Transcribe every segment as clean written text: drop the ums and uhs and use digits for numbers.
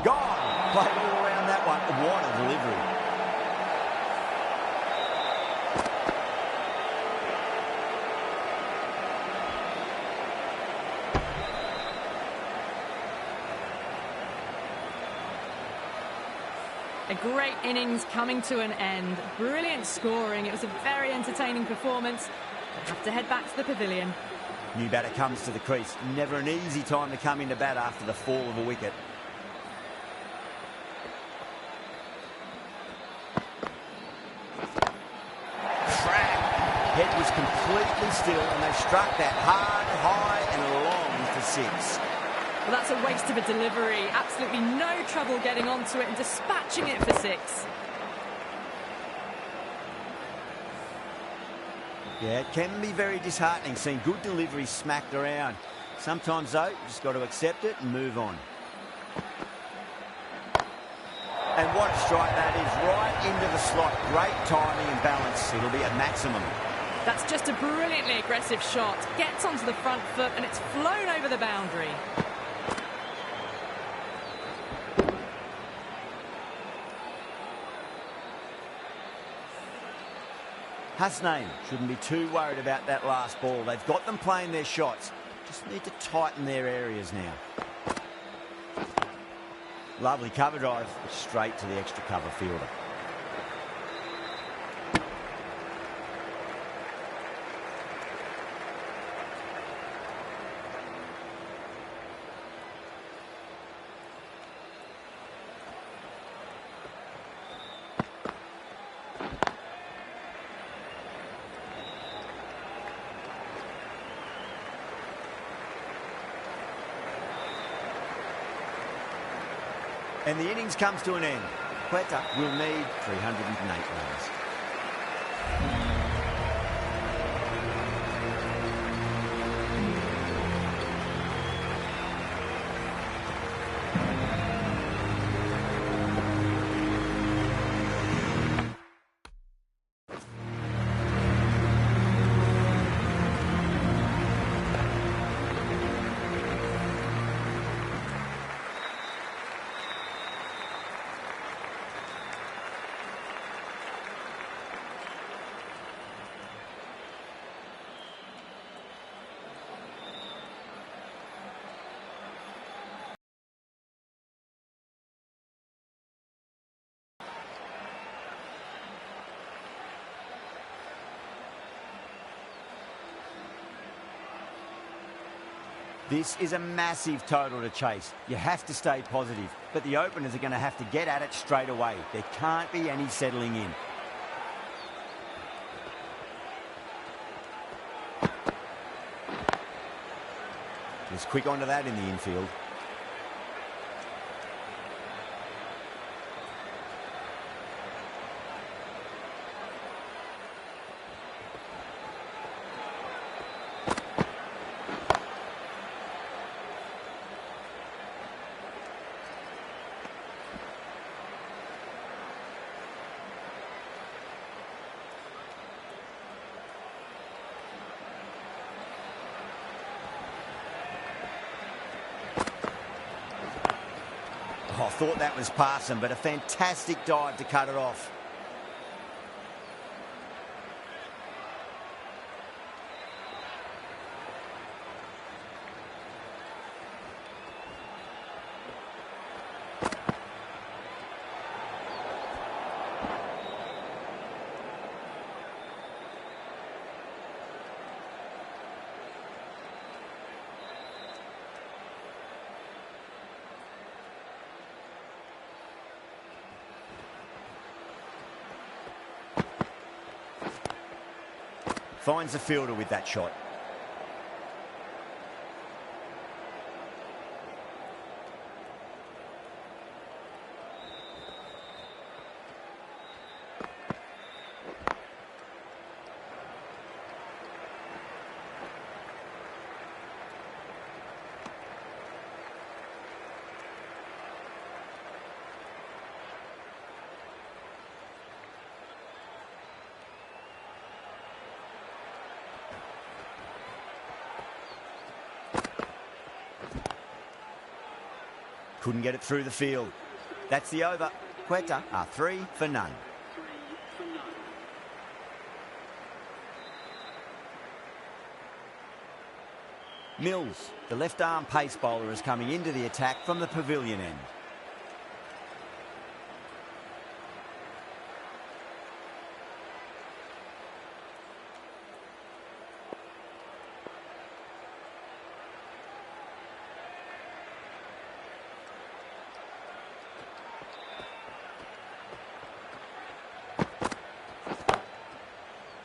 Gone. Played all around that one. What a delivery. A great innings coming to an end. Brilliant scoring. It was a very entertaining performance. We'll have to head back to the pavilion. New batter comes to the crease. Never an easy time to come into bat after the fall of a wicket. Crack. Head was completely still and they struck that hard, high and long for 6. Well, that's a waste of a delivery. Absolutely no trouble getting onto it and dispatching it for 6. Yeah, it can be very disheartening seeing good deliveries smacked around. Sometimes, though, you just got to accept it and move on. And what a strike that is, right into the slot. Great timing and balance. It'll be at maximum. That's just a brilliantly aggressive shot. Gets onto the front foot and it's flown over the boundary. Hasnain shouldn't be too worried about that last ball. They've got them playing their shots. Just need to tighten their areas now. Lovely cover drive, straight to the extra cover fielder. And the innings comes to an end. Quetta will need 308 runs. This is a massive total to chase. You have to stay positive, but the openers are going to have to get at it straight away. There can't be any settling in. He's quick onto that in the infield. Oh, I thought that was past him, but a fantastic dive to cut it off. Finds the fielder with that shot. couldn't get it through the field. That's the over. Quetta are 3 for none. Mills, the left-arm pace bowler, is coming into the attack from the pavilion end.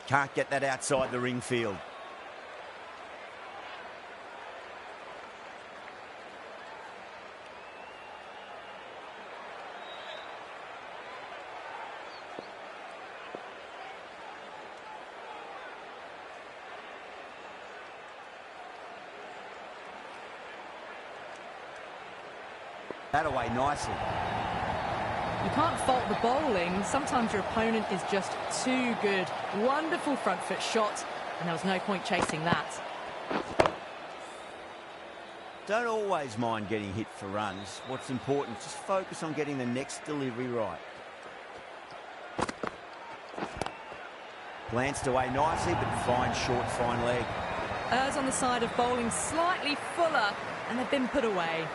Can't get that outside the ring field. That away nicely. You can't fault the bowling. Sometimes your opponent is just too good. Wonderful front foot shot, and there was no point chasing that. Don't always mind getting hit for runs. What's important is just focus on getting the next delivery right. Glanced away nicely, but fine short, fine leg. Errs on the side of bowling slightly fuller, and they've been put away.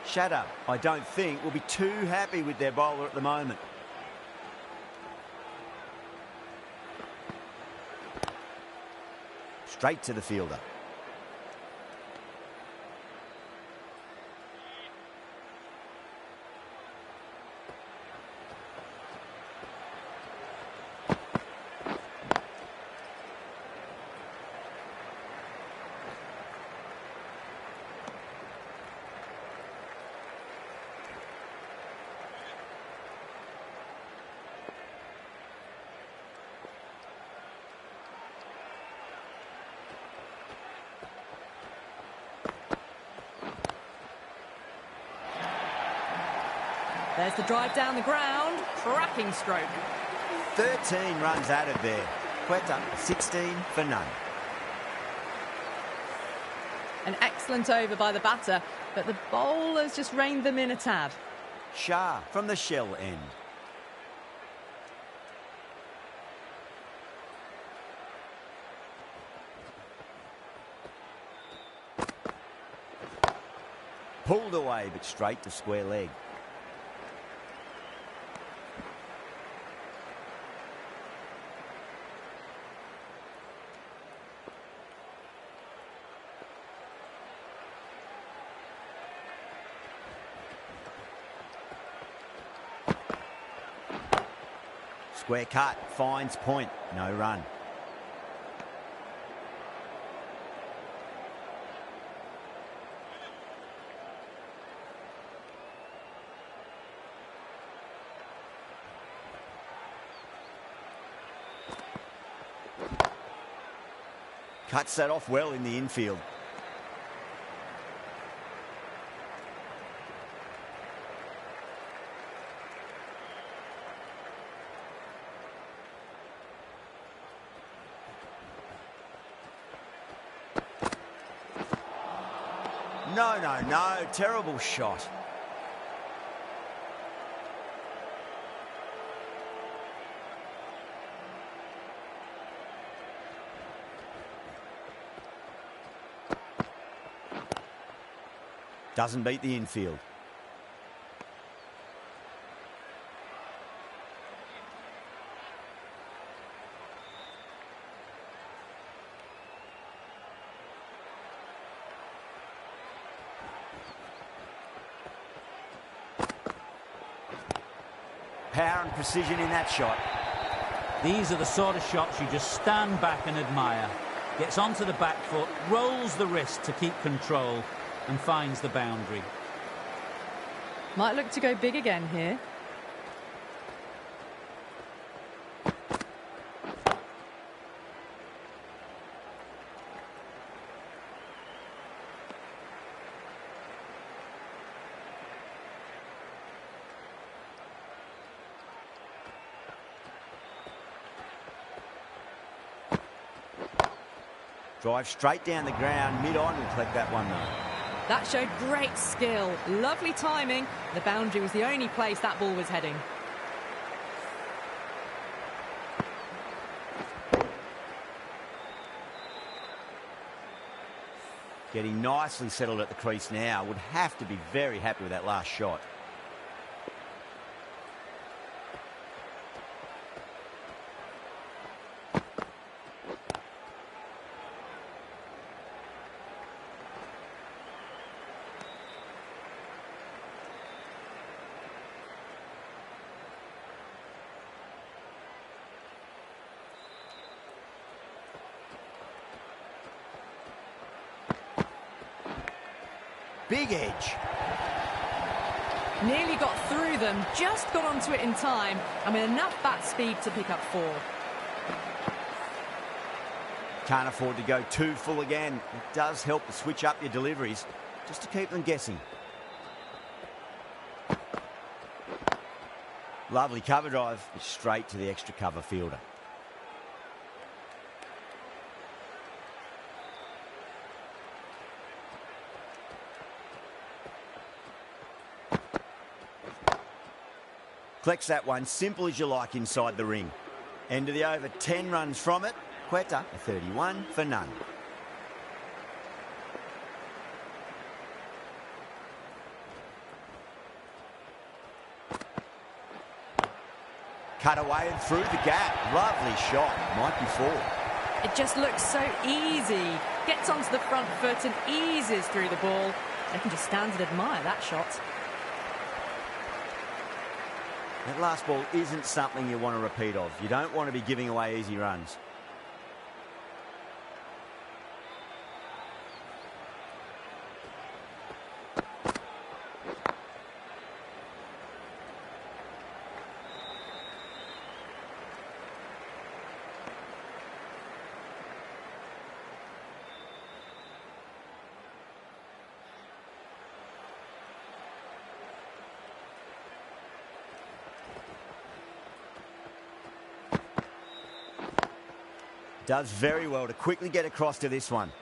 Shatter, I don't think, will be too happy with their bowler at the moment. Straight to the fielder. There's the drive down the ground. Cracking stroke. 13 runs added there. Quetta, 16 for none. An excellent over by the batter, but the bowlers just reined them in a tad. Shah from the shell end. Pulled away, but straight to square leg. Square cut, finds point, no run. Cuts that off well in the infield. No, terrible shot. Doesn't beat the infield. Power and precision in that shot. These are the sort of shots you just stand back and admire. Gets onto the back foot, rolls the wrist to keep control, and finds the boundary. Might look to go big again here. Drive straight down the ground, mid-on, and collect that one though. That showed great skill. Lovely timing. The boundary was the only place that ball was heading. Getting nicely settled at the crease now. Would have to be very happy with that last shot. Big edge. Nearly got through them, just got onto it in time, and with enough bat speed to pick up 4. Can't afford to go too full again. It does help to switch up your deliveries, just to keep them guessing. Lovely cover drive, straight to the extra cover fielder. Collects that one, simple as you like inside the ring. End of the over, 10 runs from it. Quetta, a 31 for none. Cut away and through the gap. Lovely shot. Might be 4. It just looks so easy. Gets onto the front foot and eases through the ball. They can just stand and admire that shot. That last ball isn't something you want to repeat of. You don't want to be giving away easy runs. Does very well to quickly get across to this one.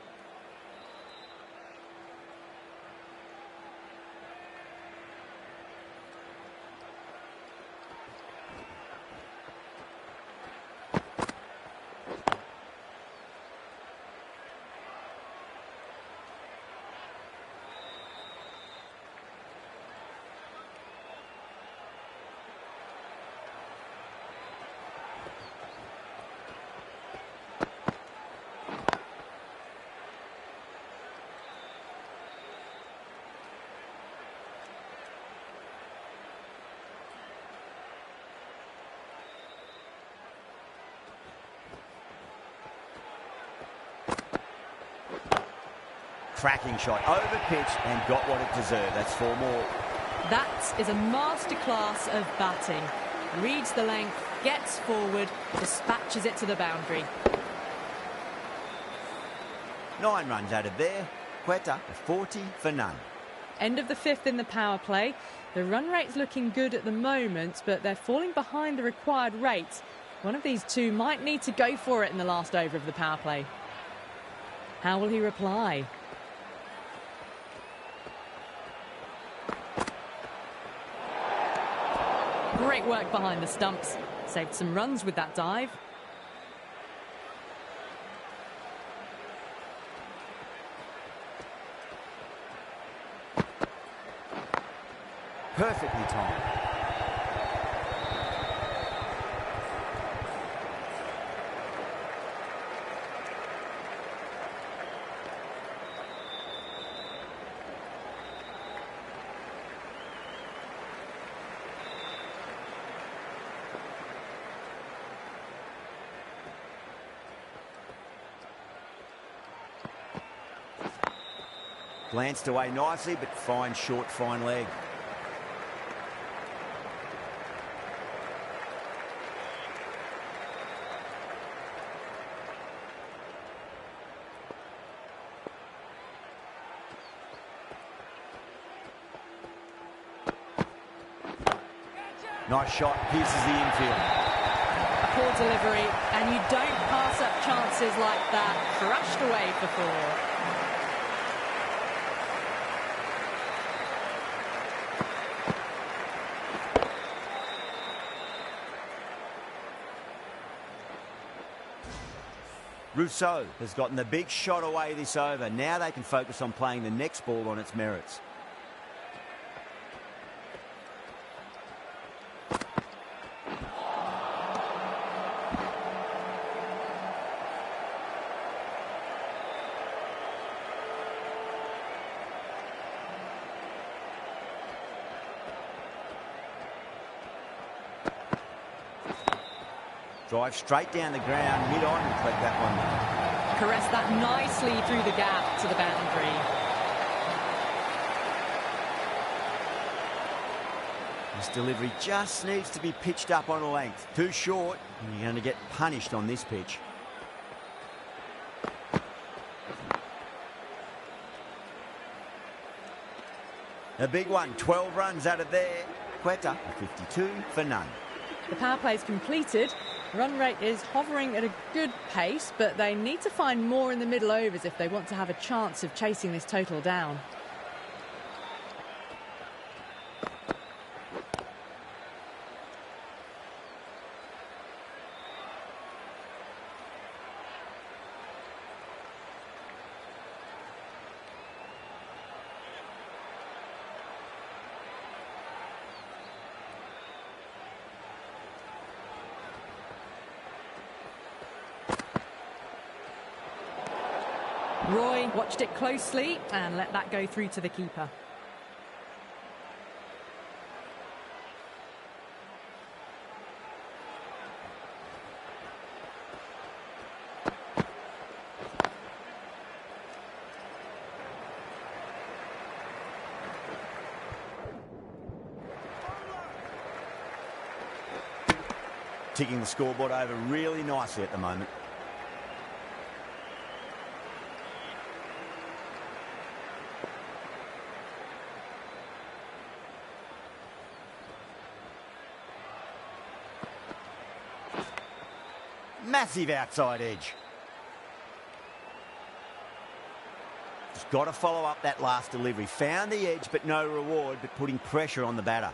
Cracking shot, over pitch and got what it deserved. That's 4 more. That is a masterclass of batting. Reads the length, gets forward, dispatches it to the boundary. 9 runs out of there. Quetta, 40 for none. End of the 5th in the power play. The run rate's looking good at the moment, but they're falling behind the required rate. One of these two might need to go for it in the last over of the power play. How will he reply? Great work behind the stumps. Saved some runs with that dive. Perfectly timed. Glanced away nicely, but fine short, fine leg. Nice shot, pierces the infield. A poor delivery, and you don't pass up chances like that. Crushed away for 4. Rousseau has gotten the big shot away this over. Now they can focus on playing the next ball on its merits. Drive straight down the ground, mid-on, and collect that one though. Caress that nicely through the gap to the boundary. This delivery just needs to be pitched up on a length. Too short, and you're going to get punished on this pitch. A big one, 12 runs out of there. Quetta, 52 for none. The power play is completed. Run rate is hovering at a good pace, but they need to find more in the middle overs if they want to have a chance of chasing this total down. Roy watched it closely and let that go through to the keeper. Ticking the scoreboard over really nicely at the moment. Massive outside edge. Just got to follow up that last delivery. Found the edge, but no reward, but putting pressure on the batter.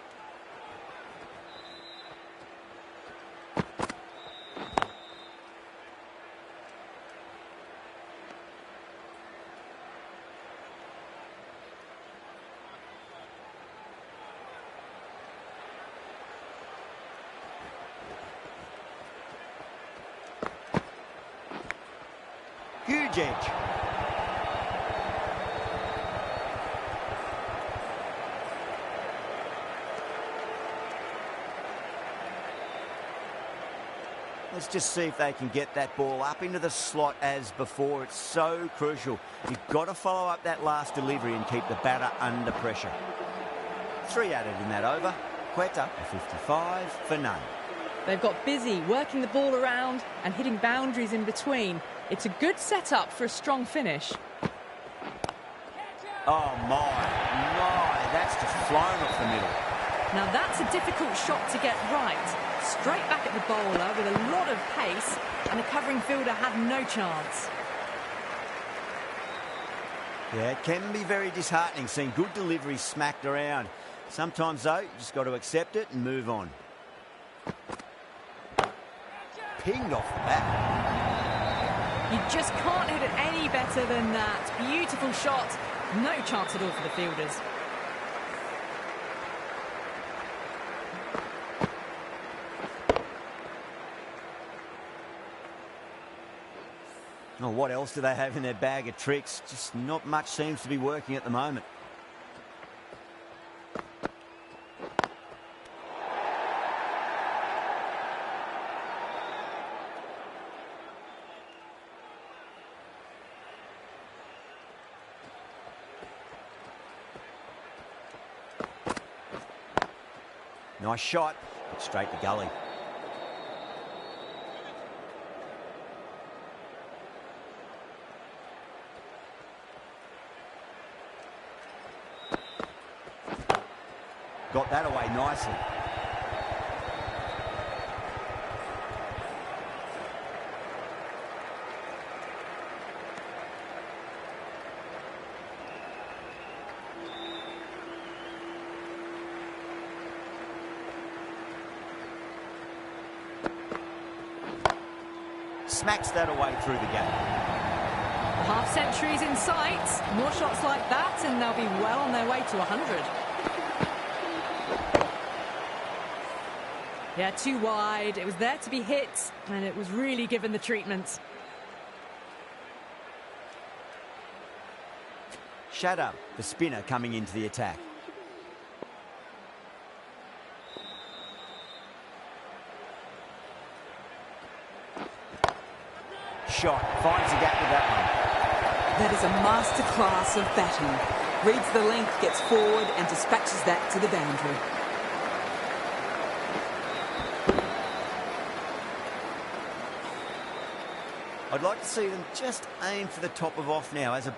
Huge edge. Let's just see if they can get that ball up into the slot as before. It's so crucial. You've got to follow up that last delivery and keep the batter under pressure. 3 added in that over. Quetta, 55 for none. They've got busy working the ball around and hitting boundaries in between. It's a good setup for a strong finish. Oh my, that's just flown off the middle. Now that's a difficult shot to get right. Straight back at the bowler with a lot of pace, and the covering fielder had no chance. Yeah, it can be very disheartening seeing good delivery smacked around. Sometimes though, you just got to accept it and move on. Pinged off the bat. You just can't hit it any better than that. Beautiful shot. No chance at all for the fielders. Oh, what else do they have in their bag of tricks? Just not much seems to be working at the moment. Nice shot, straight to gully. Got that away nicely. smacks that away through the gap. The half-century's in sight. More shots like that and they'll be well on their way to 100. Yeah, too wide. It was there to be hit, and it was really given the treatment. Shadow, the spinner, coming into the attack. Shot, finds the gap with that one. That is a masterclass of batting. Reads the length, gets forward and dispatches that to the boundary. I'd like to see them just aim for the top of off now as a...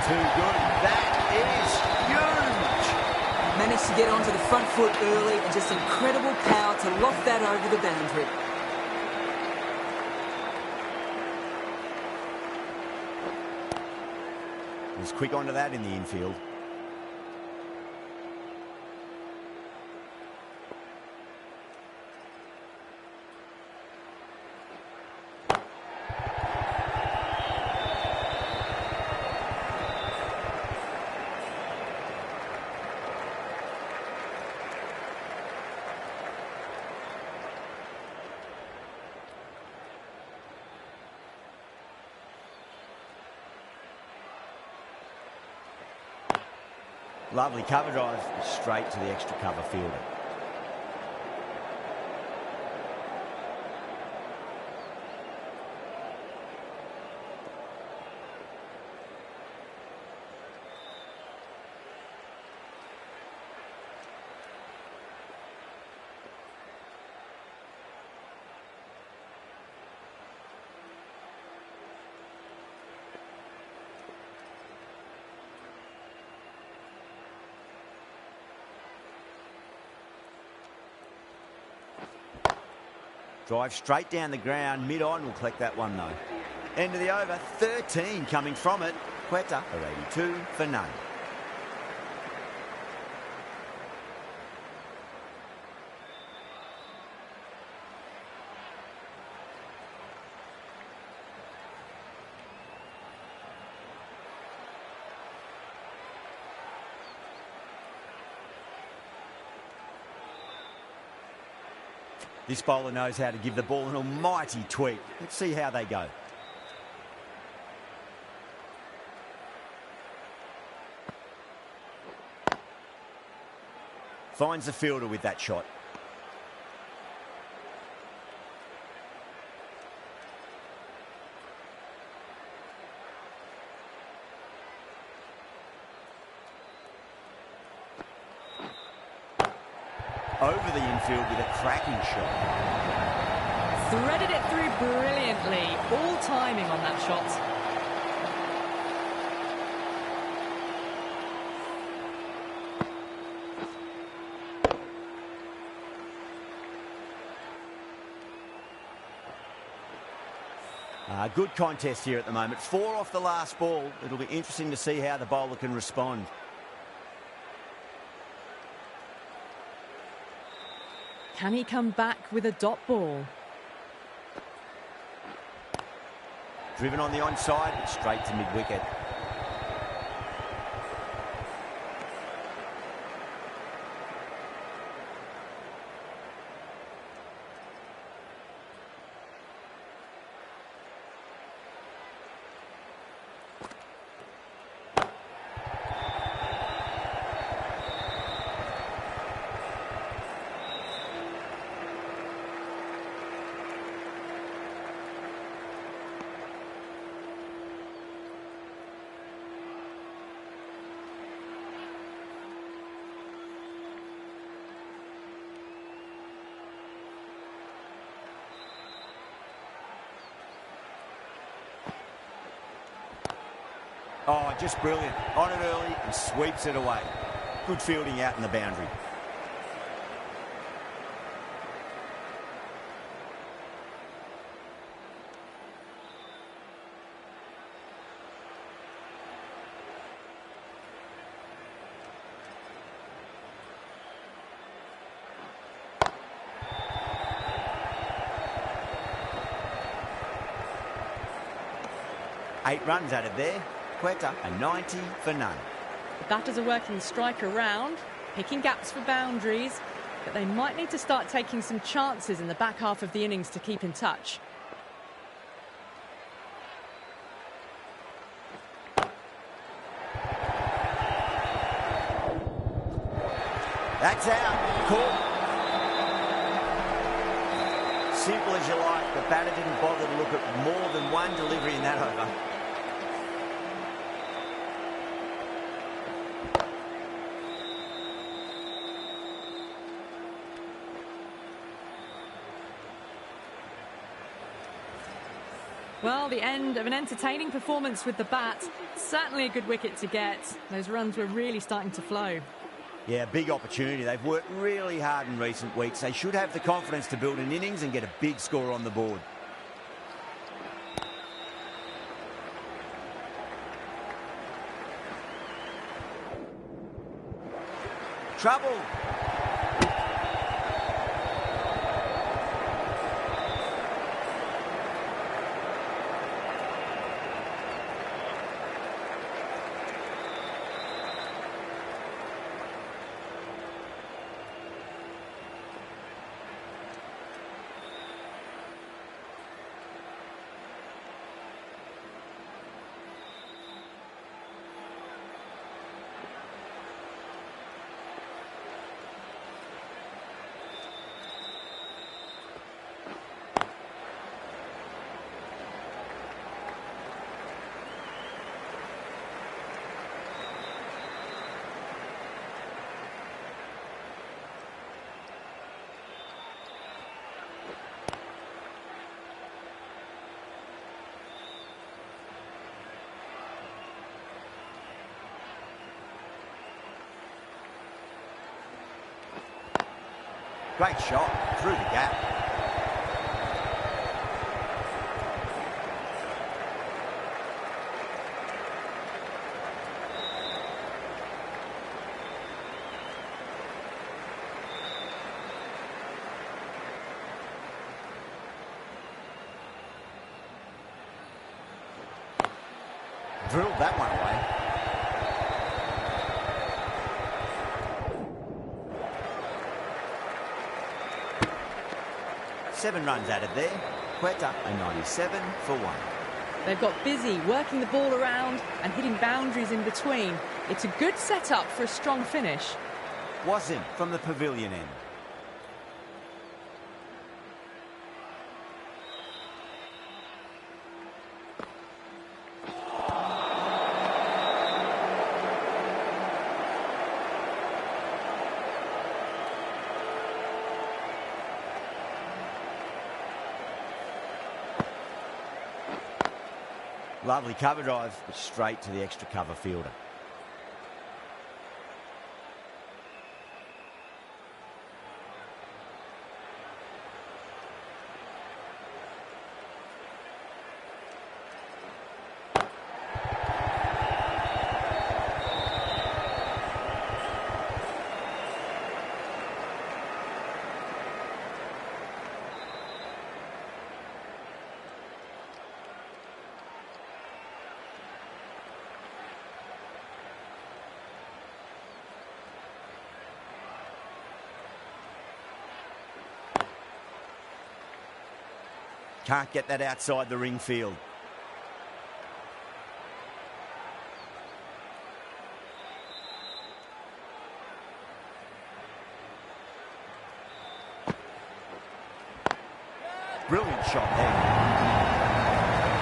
Too good. That is huge. Managed to get onto the front foot early and just incredible power to loft that over the boundary. Was quick onto that in the infield. Lovely cover drive straight to the extra cover fielder. Drive straight down the ground, mid-on, will collect that one though. End of the over, 13 coming from it. Quetta are 82 for none. This bowler knows how to give the ball an almighty tweak. Let's see how they go. Finds the fielder with that shot. Over the infield with a cracking shot. Threaded it through brilliantly. All timing on that shot. Good contest here at the moment. 4 off the last ball. It'll be interesting to see how the bowler can respond. Can he come back with a dot ball? Driven on the onside, but straight to mid-wicket. Oh, just brilliant. On it early and sweeps it away. Good fielding out in the boundary. Eight runs added there. Quetta, a 90 for none. The batters are working the strike around, picking gaps for boundaries, but they might need to start taking some chances in the back half of the innings to keep in touch. That's out. Cool. Simple as you like. The batter didn't bother to look at more than one delivery in that over. Well, the end of an entertaining performance with the bat. Certainly a good wicket to get. Those runs were really starting to flow. Yeah, big opportunity. They've worked really hard in recent weeks. They should have the confidence to build an innings and get a big score on the board. Trouble. Great shot through the gap. Drilled that one away. Seven runs added there. Quetta, a 97 for one. They've got busy working the ball around and hitting boundaries in between. It's a good setup for a strong finish. Wasim from the pavilion end. Lovely cover drive, but straight to the extra cover fielder. Can't get that outside the ring field. Brilliant shot there.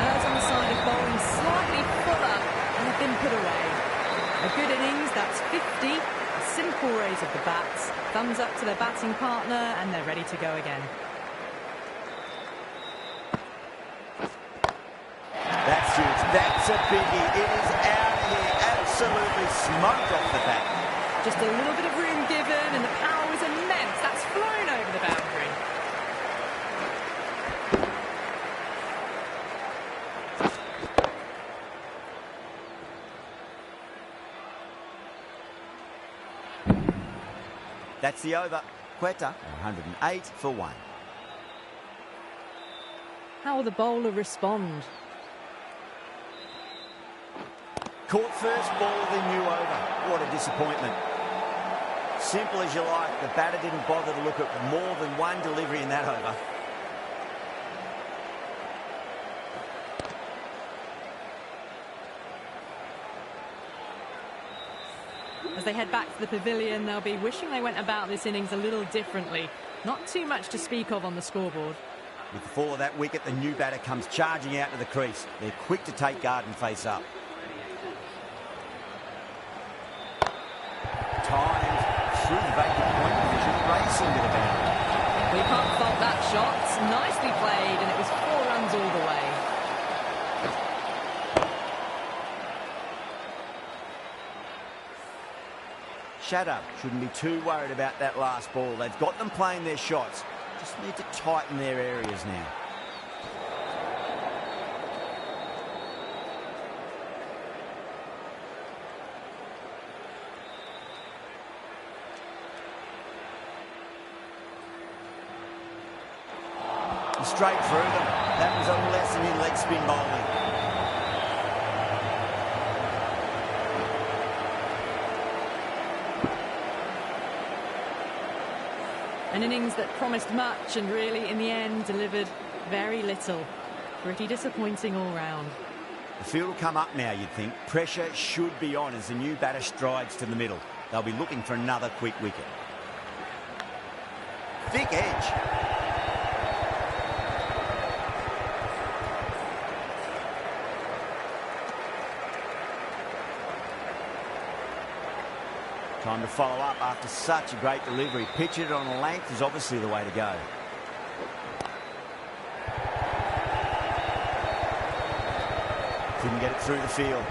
Errs on the side of bowling slightly fuller and have been put away. A good innings, that's 50. A simple raise of the bats. Thumbs up to their batting partner and they're ready to go again. That's huge. That's a biggie. It is out absolutely smoked off the bat. Just a little bit of room given, and the power was immense. That's flown over the boundary. That's the over. Quetta, 108 for 1. How will the bowler respond? Caught first ball of the new over. What a disappointment. Simple as you like, the batter didn't bother to look at more than one delivery in that over. As they head back to the pavilion, they'll be wishing they went about this innings a little differently. Not too much to speak of on the scoreboard. With the fall of that wicket, the new batter comes charging out to the crease. They're quick to take guard and face up. Timed through the vacant point position, racing to the boundary. We can't fault that shot. Nicely played, and it was 4 runs all the way. Shadow shouldn't be too worried about that last ball. They've got them playing their shots. Just need to tighten their areas now. Straight through them. That was a lesson in leg spin bowling. An innings that promised much and really, in the end, delivered very little. Pretty disappointing all round. The field will come up now, you'd think. Pressure should be on as the new batter strides to the middle. They'll be looking for another quick wicket. Thick edge. Time to follow up after such a great delivery. Pitch it on a length is obviously the way to go. Couldn't get it through the field.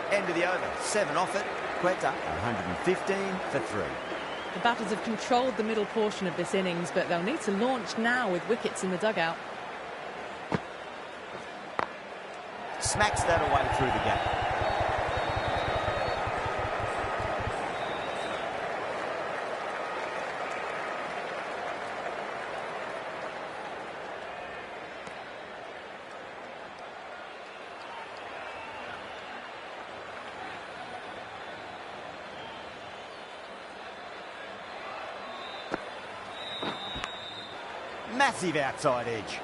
End of the over. 7 off it. Quetta, 115 for 3. The batters have controlled the middle portion of this innings, but they'll need to launch now with wickets in the dugout. Smacks that away through the gap. Massive outside edge.